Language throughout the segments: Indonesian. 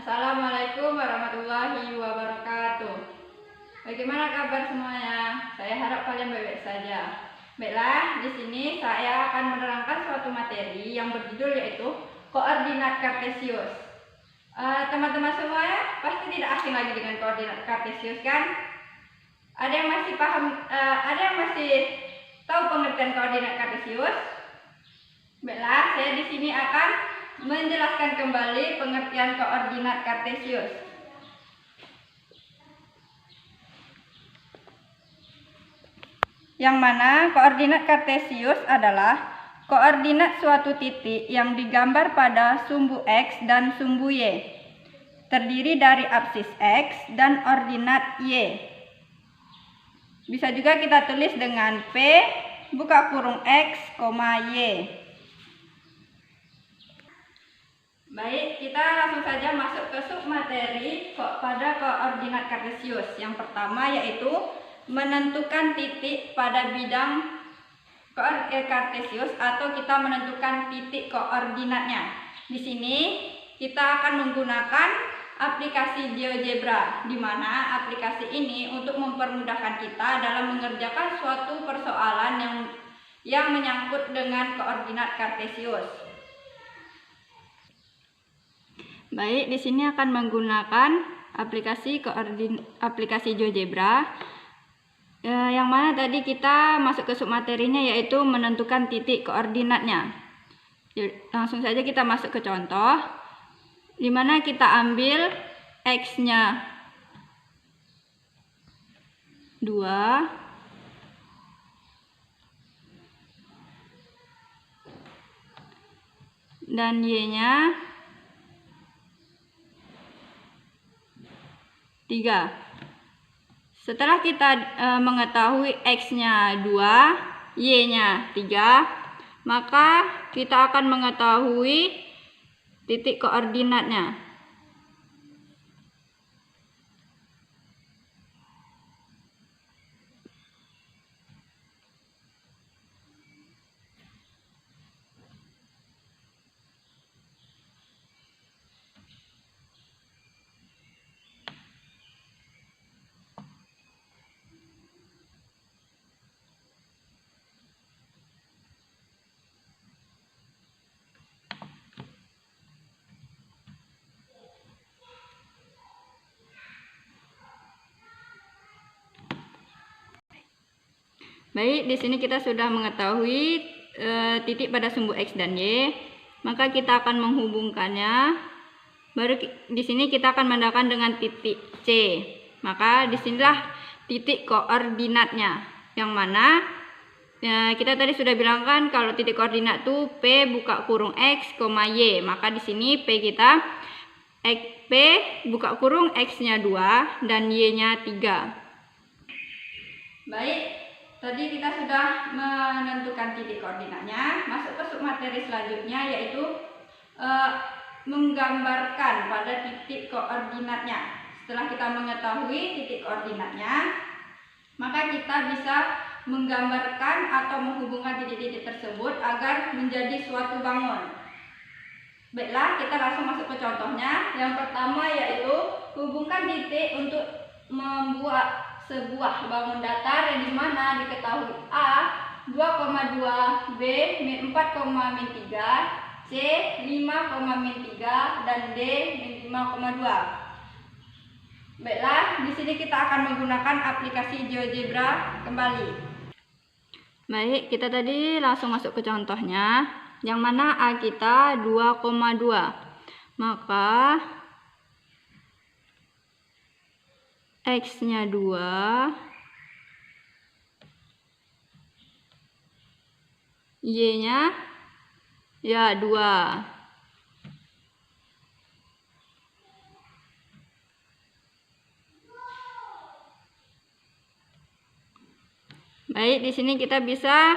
Assalamualaikum warahmatullahi wabarakatuh. Bagaimana kabar semuanya? Saya harap kalian baik-baik saja. Baiklah, di sini saya akan menerangkan suatu materi yang berjudul yaitu koordinat kartesius. Teman-teman semuanya pasti tidak asing lagi dengan koordinat kartesius, kan? Ada yang masih paham? Ada yang masih tahu pengertian koordinat kartesius? Baiklah, saya di sini akan menjelaskan kembali pengertian koordinat kartesius. Yang mana koordinat kartesius adalah koordinat suatu titik yang digambar pada sumbu X dan sumbu Y, terdiri dari absis X dan ordinat Y. Bisa juga kita tulis dengan P buka kurung X, Y. Baik, kita langsung saja masuk ke submateri pada koordinat kartesius. Yang pertama yaitu menentukan titik pada bidang kartesius atau kita menentukan titik koordinatnya. Di sini kita akan menggunakan aplikasi GeoGebra, di mana aplikasi ini untuk mempermudahkan kita dalam mengerjakan suatu persoalan yang menyangkut dengan koordinat kartesius. Baik, di sini akan menggunakan aplikasi GeoGebra, yang mana tadi kita masuk ke submaterinya yaitu menentukan titik koordinatnya. Langsung saja kita masuk ke contoh, di mana kita ambil X-nya 2, dan Y-nya 3. Setelah kita mengetahui X-nya 2, Y-nya 3, maka kita akan mengetahui titik koordinatnya. Baik, di sini kita sudah mengetahui titik pada sumbu X dan Y, maka kita akan menghubungkannya. Baru di sini kita akan menandakan dengan titik C. Maka disinilah titik koordinatnya, yang mana kita tadi sudah bilang kan kalau titik koordinat itu P buka kurung X, Y. Maka di sini P kita P buka kurung X-nya 2 dan Y-nya 3. Baik. Tadi kita sudah menentukan titik koordinatnya. Masuk ke submateri selanjutnya yaitu menggambarkan pada titik koordinatnya. Setelah kita mengetahui titik koordinatnya, maka kita bisa menggambarkan atau menghubungkan titik-titik tersebut agar menjadi suatu bangun. Baiklah, kita langsung masuk ke contohnya. Yang pertama yaitu hubungkan titik untuk membuat sebuah bangun datar yang dimana diketahui A 2,2, B 4,-3, C 5,-3 dan D 5,2. Baiklah, di sini kita akan menggunakan aplikasi GeoGebra kembali. Baik, kita tadi langsung masuk ke contohnya, yang mana A kita 2,2. Maka X-nya 2, Y-nya ya 2. Baik, di sini kita bisa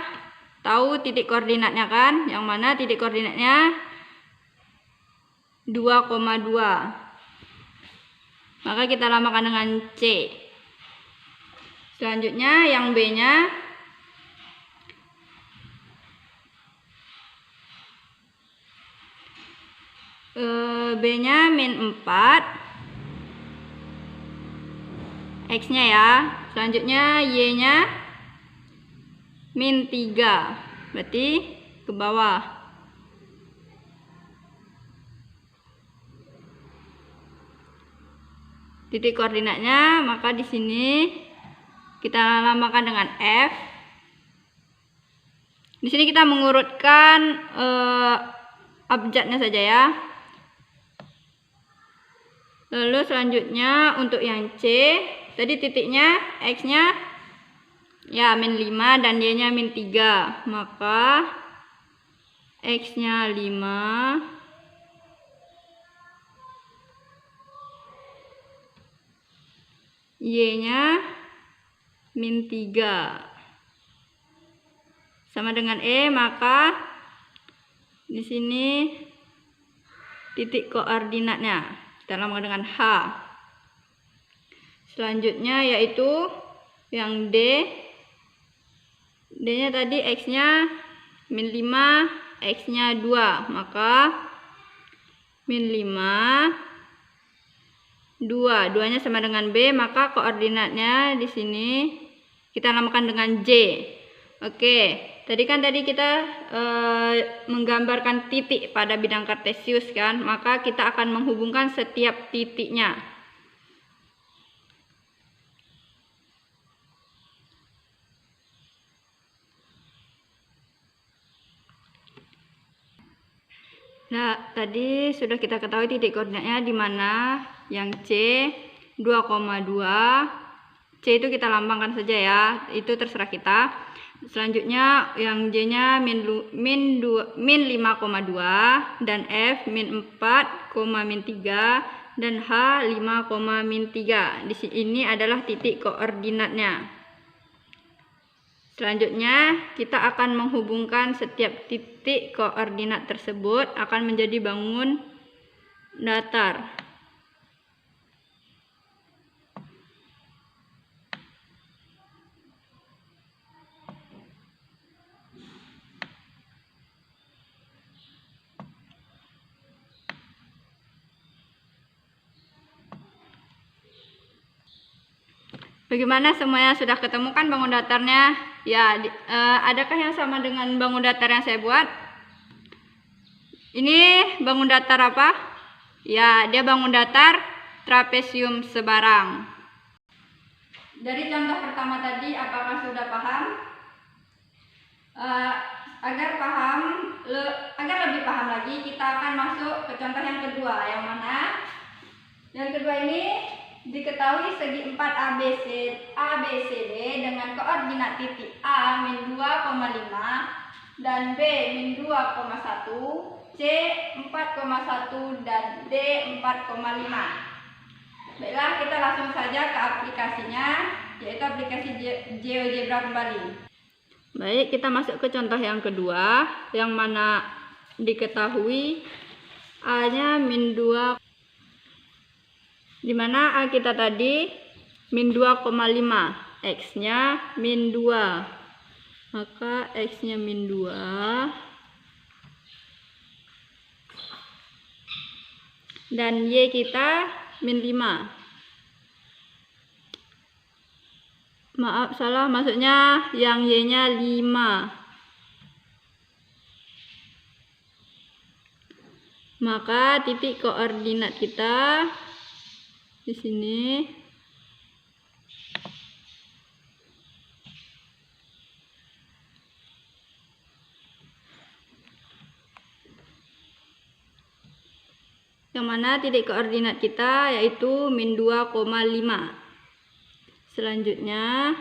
tahu titik koordinatnya kan, yang mana titik koordinatnya 2,2. Maka kita lamakan dengan C. Selanjutnya yang B-nya B-nya min 4, X-nya ya. Selanjutnya Y-nya min 3, berarti ke bawah. Titik koordinatnya, maka di sini kita lambangkan dengan F. Di sini kita mengurutkan abjadnya saja ya. Lalu selanjutnya untuk yang C, tadi titiknya X-nya ya min 5 dan Y-nya min 3, maka X-nya 5, Y-nya min 3 sama dengan E, maka di sini titik koordinatnya kita lambangkan dengan H. Selanjutnya yaitu yang D. D-nya tadi X-nya min 5, X-nya 2, maka min 5, 2, 2-nya sama dengan B, maka koordinatnya di sini kita namakan dengan J. Oke, tadi kita menggambarkan titik pada bidang kartesius kan, maka kita akan menghubungkan setiap titiknya. Nah, tadi sudah kita ketahui titik koordinatnya di mana. Yang C 2,2, C itu kita lambangkan saja ya, itu terserah kita. Selanjutnya yang J-nya min 5,2 dan F min 4, min 3 dan H 5, min 3. Di sini adalah titik koordinatnya. Selanjutnya kita akan menghubungkan setiap titik koordinat tersebut akan menjadi bangun datar. Bagaimana, semuanya sudah ketemukan bangun datarnya? Ya, adakah yang sama dengan bangun datar yang saya buat? Ini bangun datar apa? Ya, dia bangun datar trapesium sebarang. Dari contoh pertama tadi, apakah sudah paham? Agar lebih paham lagi, kita akan masuk ke contoh yang kedua. Yang mana? Yang kedua ini diketahui segi 4 ABCD dengan koordinat titik A min 2,5 dan B min 2,1, C 4,1 dan D 4,5. Baiklah, kita langsung saja ke aplikasinya, yaitu aplikasi GeoGebra kembali. Baik, kita masuk ke contoh yang kedua, yang mana diketahui A-nya min 2, di mana A kita tadi min 2,5, X-nya min 2, maka X-nya min 2 dan Y kita min 5. Maaf, salah, maksudnya yang Y-nya 5. Maka titik koordinat kita di sini yang mana titik koordinat kita yaitu min 2,5. Selanjutnya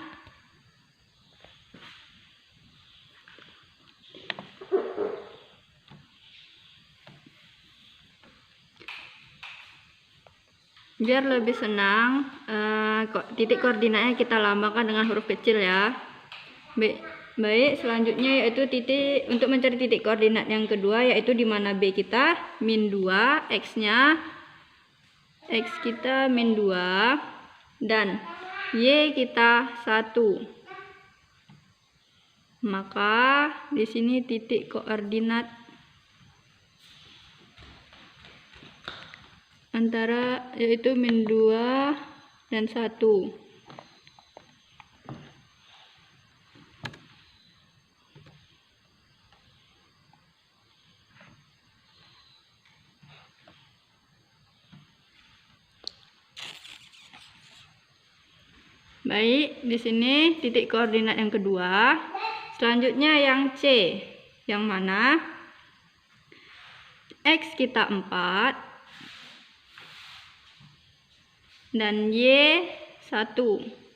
biar lebih senang, titik koordinatnya kita lambangkan dengan huruf kecil ya. Baik, selanjutnya yaitu titik untuk mencari titik koordinat yang kedua, yaitu di mana B kita min 2, X kita min 2 dan Y kita 1. Maka di sini titik koordinat antara yaitu min 2 dan 1. Baik, di sini titik koordinat yang kedua. Selanjutnya yang C, yang mana X kita 4 dan Y 1.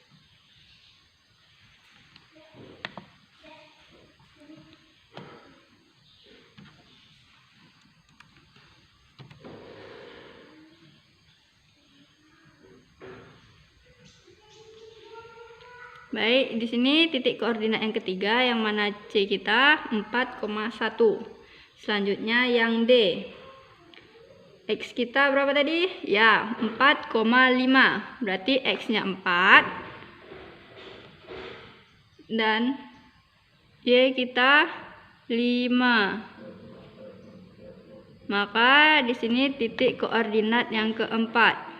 Baik, di sini titik koordinat yang ketiga yang mana C kita 4,1. Selanjutnya yang D. X kita berapa tadi? Ya, 4,5. Berarti X-nya 4 dan Y kita 5. Maka di sini titik koordinat yang keempat.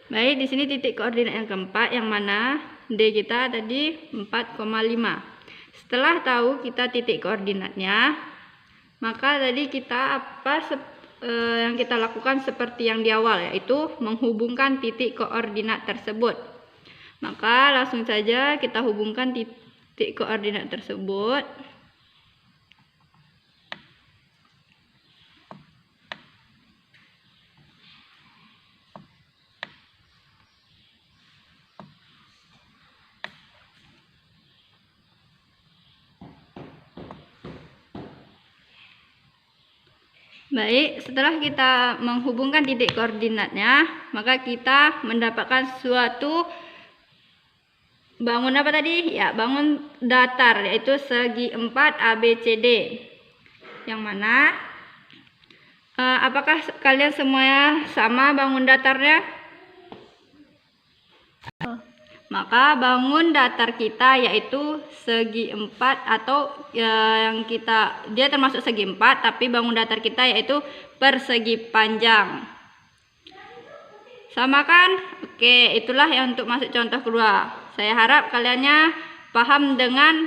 Baik, di sini titik koordinat yang keempat yang mana D kita tadi 4,5. Setelah tahu kita titik koordinatnya, maka tadi kita yang kita lakukan seperti yang di awal, yaitu menghubungkan titik koordinat tersebut. Maka langsung saja kita hubungkan titik koordinat tersebut. Baik, setelah kita menghubungkan titik koordinatnya, maka kita mendapatkan suatu bangun apa tadi? Ya, bangun datar, yaitu segi 4 ABCD. Yang mana apakah kalian semuanya sama bangun datarnya? Maka bangun datar kita yaitu segi 4 atau yang dia termasuk segi 4, tapi bangun datar kita yaitu persegi panjang. Sama kan? Oke, itulah yang untuk masuk contoh kedua. Saya harap kaliannya paham dengan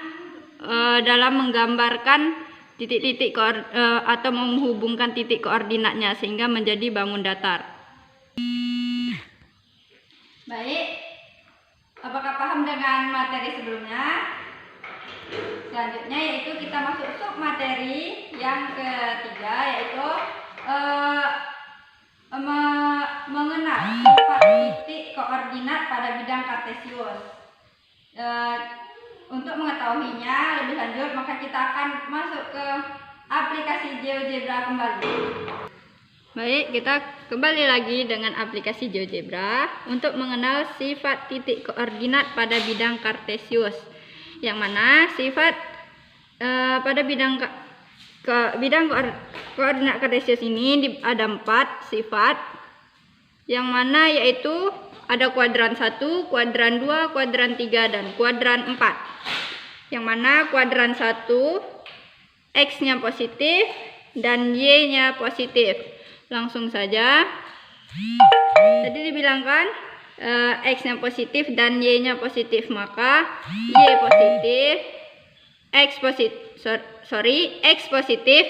dalam menggambarkan titik-titik atau menghubungkan titik koordinatnya sehingga menjadi bangun datar. Baik. Apakah paham dengan materi sebelumnya? Selanjutnya yaitu kita masuk sub materi yang ketiga, yaitu mengenal sifat titik koordinat pada bidang kartesius. Untuk mengetahuinya lebih lanjut, maka kita akan masuk ke aplikasi GeoGebra kembali. Baik, kita kembali lagi dengan aplikasi GeoGebra untuk mengenal sifat titik koordinat pada bidang kartesius. Yang mana sifat pada bidang koordinat kartesius ini ada 4 sifat. Yang mana yaitu ada kuadran 1, kuadran 2, kuadran 3, dan kuadran 4. Yang mana kuadran 1 X-nya positif dan Y-nya positif. Langsung saja. Tadi dibilangkan X-nya positif dan Y-nya positif, maka Y positif, X positif,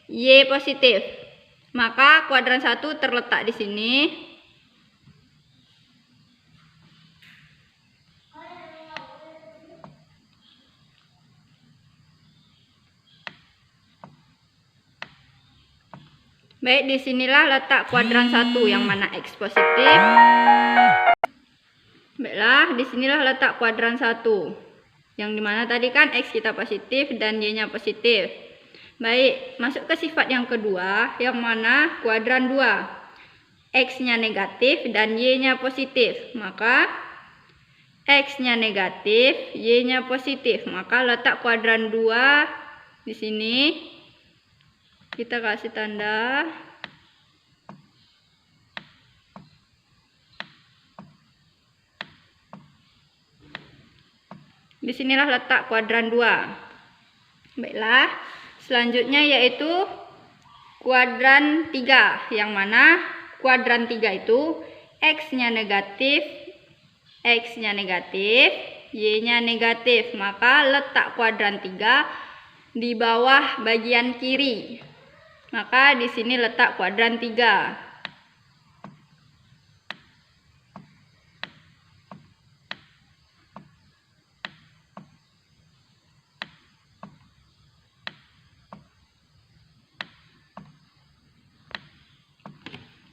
Y positif. Maka kuadran 1 terletak di sini. Baik, disinilah letak kuadran 1 yang mana X positif. Baiklah, disinilah letak kuadran 1. Yang dimana tadi kan X kita positif dan Y-nya positif. Baik, masuk ke sifat yang kedua, yang mana kuadran 2. X-nya negatif dan Y-nya positif. Maka X-nya negatif, Y-nya positif. Maka letak kuadran 2 di sini. Kita kasih tanda. Disinilah letak kuadran 2. Baiklah, selanjutnya yaitu kuadran 3, yang mana kuadran 3 itu X-nya negatif, X-nya negatif, Y-nya negatif. Maka letak kuadran 3 di bawah bagian kiri. Maka di sini letak kuadran 3.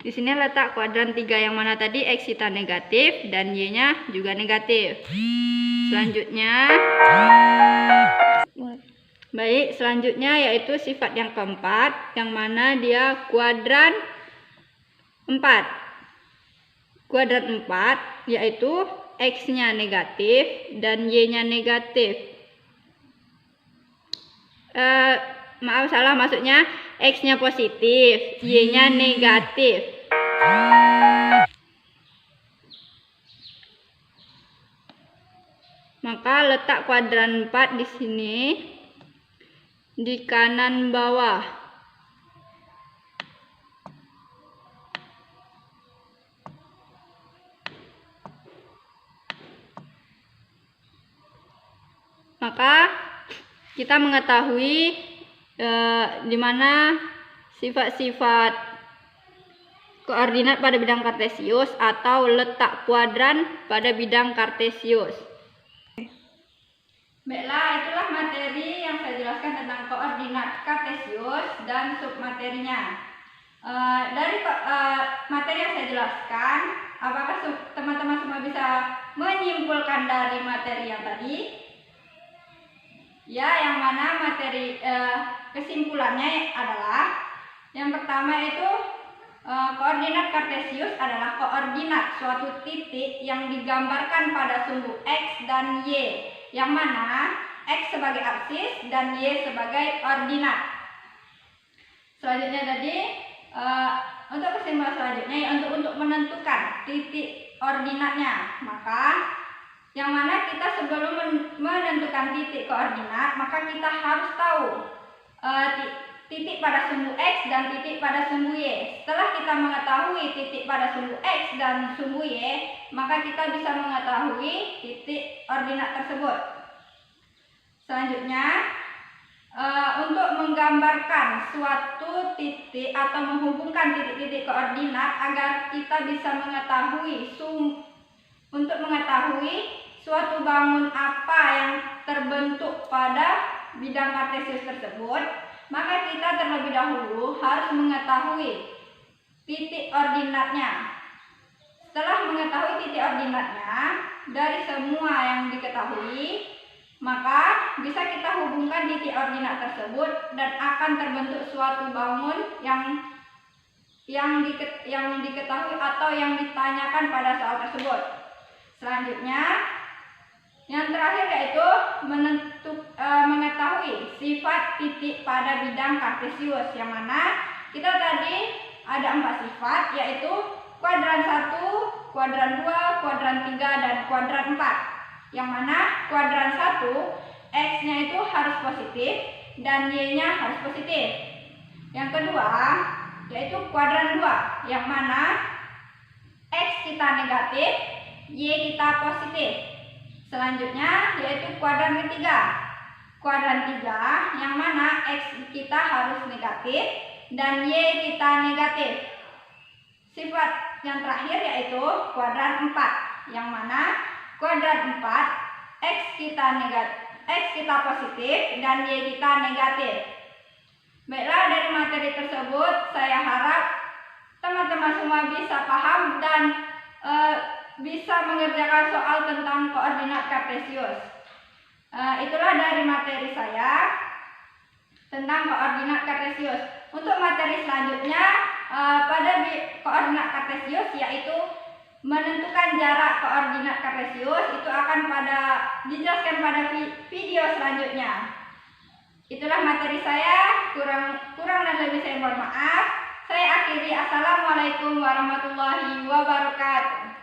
Di sini letak kuadran 3 yang mana tadi X kita negatif dan Y-nya juga negatif. Selanjutnya, baik, selanjutnya yaitu sifat yang keempat, yang mana dia kuadran 4. Kuadran 4 yaitu X-nya negatif dan Y-nya negatif. Maaf, salah, maksudnya X-nya positif, Y-nya negatif. Maka letak kuadran 4 di sini di kanan bawah. Maka kita mengetahui di mana sifat-sifat koordinat pada bidang kartesius atau letak kuadran pada bidang kartesius. Baiklah, itulah materi yang saya jelaskan tentang koordinat kartesius dan submaterinya. Dari materi yang saya jelaskan, apakah teman-teman semua bisa menyimpulkan dari materi yang tadi? Ya, yang mana materi kesimpulannya adalah yang pertama itu koordinat kartesius adalah koordinat suatu titik yang digambarkan pada sumbu X dan Y, yang mana X sebagai aksis dan Y sebagai ordinat. Selanjutnya tadi untuk kesimpulan selanjutnya untuk menentukan titik ordinatnya, maka yang mana kita sebelum menentukan titik koordinat, maka kita harus tahu titik pada sumbu X dan titik pada sumbu Y. Setelah kita mengetahui titik pada sumbu X dan sumbu Y, maka kita bisa mengetahui titik ordinat tersebut. Selanjutnya, untuk menggambarkan suatu titik atau menghubungkan titik-titik koordinat agar kita bisa mengetahui suatu bangun apa yang terbentuk pada bidang kartesius tersebut, maka kita terlebih dahulu harus mengetahui titik ordinatnya. Setelah mengetahui titik ordinatnya dari semua yang diketahui, maka bisa kita hubungkan titik ordinat tersebut dan akan terbentuk suatu bangun yang diketahui atau yang ditanyakan pada soal tersebut. Selanjutnya, yang terakhir yaitu mengetahui sifat titik pada bidang kartesius, yang mana kita tadi ada 4 sifat, yaitu kuadran 1, kuadran 2, kuadran 3, dan kuadran 4. Yang mana kuadran 1 X-nya itu harus positif dan Y-nya harus positif. Yang kedua yaitu kuadran 2, yang mana X kita negatif, Y kita positif. Selanjutnya yaitu kuadran ketiga, kuadran 3, yang mana X kita harus negatif dan Y kita negatif. Sifat yang terakhir yaitu kuadran 4, yang mana kuadran 4 X kita positif dan Y kita negatif. Baiklah, dari materi tersebut saya harap teman-teman semua bisa paham dan bisa mengerjakan soal tentang koordinat kartesius. Itulah dari materi saya tentang koordinat kartesius. Untuk materi selanjutnya pada koordinat kartesius yaitu menentukan jarak koordinat kartesius, itu akan dijelaskan pada video selanjutnya. Itulah materi saya, kurang dan lebih saya mohon maaf. Saya akhiri, assalamualaikum warahmatullahi wabarakatuh.